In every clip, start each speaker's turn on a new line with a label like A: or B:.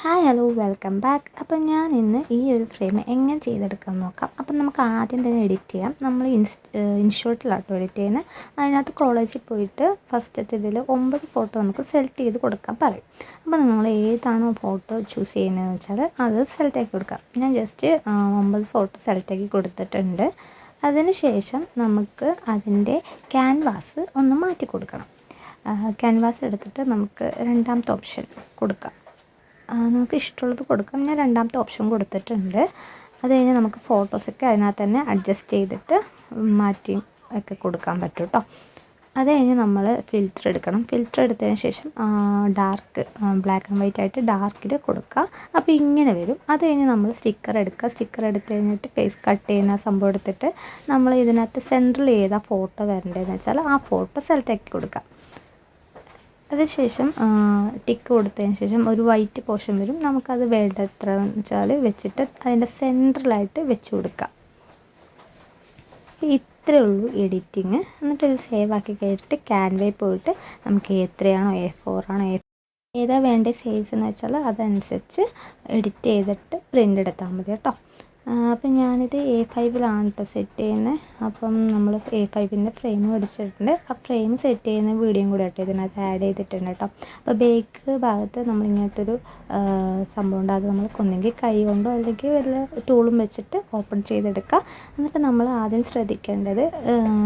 A: Hi hello welcome back. അപ്പോൾ ഞാൻ ഇന്ന് ഈ ഒരു ഫ്രെയിം എങ്ങനെ ചെയ്തെടുക്കാൻ നോക്കാം. അപ്പം നമുക്ക് ആദ്യം തന്നെ എഡിറ്റ് ചെയ്യാം. നമ്മൾ ഇൻഷോട്ടിലാട്ടോ എഡിറ്റ് ചെയ്യുന്നത്. അതിനകത്ത് കോളേജിൽ പോയിട്ട് ഫസ്റ്റത്തെ ഇതിൽ 9 ഫോട്ടോ നമുക്ക് സെലക്ട് ചെയ്ത് കൊടുക്കാൻ പറയും. അപ്പോൾ നിങ്ങൾ ഏതാണോ ഫോട്ടോ ചൂസ് ചെയ്യുന്നതെന്ന് വെച്ചാൽ അത് സെലക്ട് ആക്കി കൊടുക്കാം. ഞാൻ ജസ്റ്റ് 9 ഫോട്ടോ സെലക്ട് ആക്കി കൊടുത്തിട്ടുണ്ട്. അതിനുശേഷം നമുക്ക് അതിൻ്റെ ക്യാൻവാസ് ഒന്ന് മാറ്റി കൊടുക്കണം. ക്യാൻവാസ് എടുത്തിട്ട് നമുക്ക് രണ്ടാമത്തെ ഓപ്ഷൻ കൊടുക്കാം. നമുക്ക് ഇഷ്ടമുള്ളത് കൊടുക്കാം. ഞാൻ രണ്ടാമത്തെ ഓപ്ഷൻ കൊടുത്തിട്ടുണ്ട്. അത് കഴിഞ്ഞ് നമുക്ക് ഫോട്ടോസൊക്കെ അതിനകത്ത് തന്നെ അഡ്ജസ്റ്റ് ചെയ്തിട്ട് മാറ്റി ഒക്കെ കൊടുക്കാൻ പറ്റും കേട്ടോ. അത് കഴിഞ്ഞ് നമ്മൾ ഫിൽറ്റർ എടുക്കണം. ഫിൽറ്റർ എടുത്തതിന് ശേഷം ഡാർക്ക് ബ്ലാക്ക് ആൻഡ് വൈറ്റ് ആയിട്ട് ഡാർക്കിൽ കൊടുക്കുക. അപ്പോൾ ഇങ്ങനെ വരും. അത് കഴിഞ്ഞ് നമ്മൾ സ്റ്റിക്കർ എടുക്കുക. സ്റ്റിക്കർ എടുത്ത് കഴിഞ്ഞിട്ട് ഫേസ് കട്ട് ചെയ്യുന്ന സംഭവം എടുത്തിട്ട് നമ്മൾ ഇതിനകത്ത് സെൻട്രൽ ചെയ്ത ഫോട്ടോ വരേണ്ടതെന്ന് വെച്ചാൽ ആ ഫോട്ടോ സെലക്ട് ആക്കി കൊടുക്കുക. അതിനുശേഷം ടിക്ക് കൊടുത്തതിന് ശേഷം ഒരു വൈറ്റ് പോർഷൻ വരും. നമുക്കത് വേണ്ട എത്ര വെച്ചാൽ വെച്ചിട്ട് അതിൻ്റെ സെൻട്രലായിട്ട് വെച്ച് കൊടുക്കാം. ഇത്രയേ ഉള്ളൂ എഡിറ്റിങ്. എന്നിട്ട് ഇത് സേവ് ആക്കി കഴിഞ്ഞിട്ട് ക്യാൻവയിൽ പോയിട്ട് നമുക്ക് എത്രയാണോ A4 ആണോ ഏതാ വേണ്ട സൈസ് എന്ന് വെച്ചാൽ അതനുസരിച്ച് എഡിറ്റ് ചെയ്തിട്ട് പ്രിൻ്റ് എടുത്താൽ മതി കേട്ടോ. അപ്പം ഞാനിത് A5ലാണ് കേട്ടോ സെറ്റ് ചെയ്യുന്നത്. അപ്പം നമ്മൾ A5ൻ്റെ ഫ്രെയിം മേടിച്ചിട്ടുണ്ട്. ആ ഫ്രെയിം സെറ്റ് ചെയ്യുന്ന വീഡിയോയും കൂടെ കേട്ടോ ഇതിനകത്ത് ആഡ് ചെയ്തിട്ടുണ്ട് കേട്ടോ. അപ്പോൾ ബേക്ക് ഭാഗത്ത് നമ്മളിങ്ങനത്തൊരു സംഭവം ഉണ്ട്. അത് നമ്മൾ ഒന്നെങ്കിൽ കൈ കൊണ്ടോ അല്ലെങ്കിൽ വല്ല ടൂളും വെച്ചിട്ട് ഓപ്പൺ ചെയ്തെടുക്കുക. എന്നിട്ട് നമ്മൾ ആദ്യം ശ്രദ്ധിക്കേണ്ടത്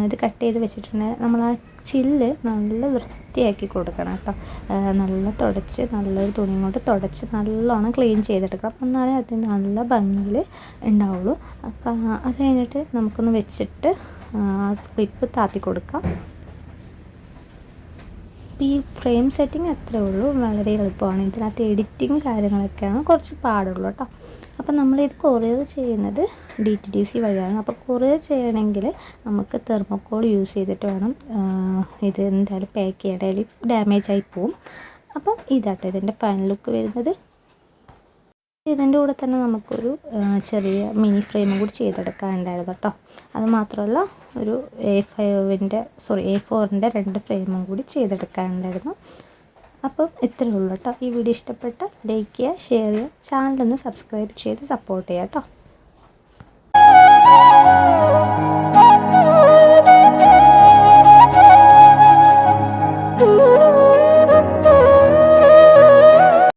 A: ഇത് കട്ട് ചെയ്ത് വെച്ചിട്ടുണ്ടെങ്കിൽ നമ്മൾ ആ ചില്ല് നല്ല വൃത്തിയാക്കി കൊടുക്കണം കേട്ടോ. നല്ല തുടച്ച് നല്ലൊരു തുണി കൊണ്ട് തുടച്ച് നല്ലോണം ക്ലീൻ ചെയ്തെടുക്കണം. എന്നാലേ അതിന് നല്ല ഭംഗിയിൽ ഉണ്ടാവുള്ളൂ. അത് കഴിഞ്ഞിട്ട് നമുക്കൊന്ന് വെച്ചിട്ട് ക്ലിപ്പ് താത്തി കൊടുക്കാം. അപ്പോൾ ഈ ഫ്രെയിം സെറ്റിംഗ് അത്രേ ഉള്ളൂ. വളരെ എളുപ്പമാണ്. ഇതിനകത്ത് എഡിറ്റിങ് കാര്യങ്ങളൊക്കെയാണ് കുറച്ച് പാടുള്ളൂ കേട്ടോ. അപ്പം നമ്മളിത് കൊറിയർ ചെയ്യുന്നത് DTDC വഴിയാണ്. അപ്പോൾ കൊറിയർ ചെയ്യണമെങ്കിൽ നമുക്ക് തെർമോക്കോൾ യൂസ് ചെയ്തിട്ട് വേണം ഇത് എന്തായാലും പാക്ക് ചെയ്യേണ്ട, അല്ലെങ്കിൽ ഡാമേജ് ആയി പോവും. അപ്പം ഇതാട്ടോ ഇതിൻ്റെ ഫൈനൽ ലുക്ക് വരുന്നത്. ഇതിൻ്റെ കൂടെ തന്നെ നമുക്കൊരു ചെറിയ മിനി ഫ്രെയിമും കൂടി ചെയ്തെടുക്കാനുണ്ടായിരുന്നു കേട്ടോ. അതുമാത്രമല്ല ഒരു A4ൻ്റെ 2 ഫ്രെയിമും കൂടി ചെയ്തെടുക്കാനുണ്ടായിരുന്നു. അപ്പം ഇത്രയേ ഉള്ളൂ കേട്ടോ. ഈ വീഡിയോ ഇഷ്ടപ്പെട്ട ലൈക്ക് ചെയ്യുക, ഷെയർ ചെയ്യുക, ചാനലൊന്ന് സബ്സ്ക്രൈബ് ചെയ്ത് സപ്പോർട്ട് ചെയ്യുക കേട്ടോ.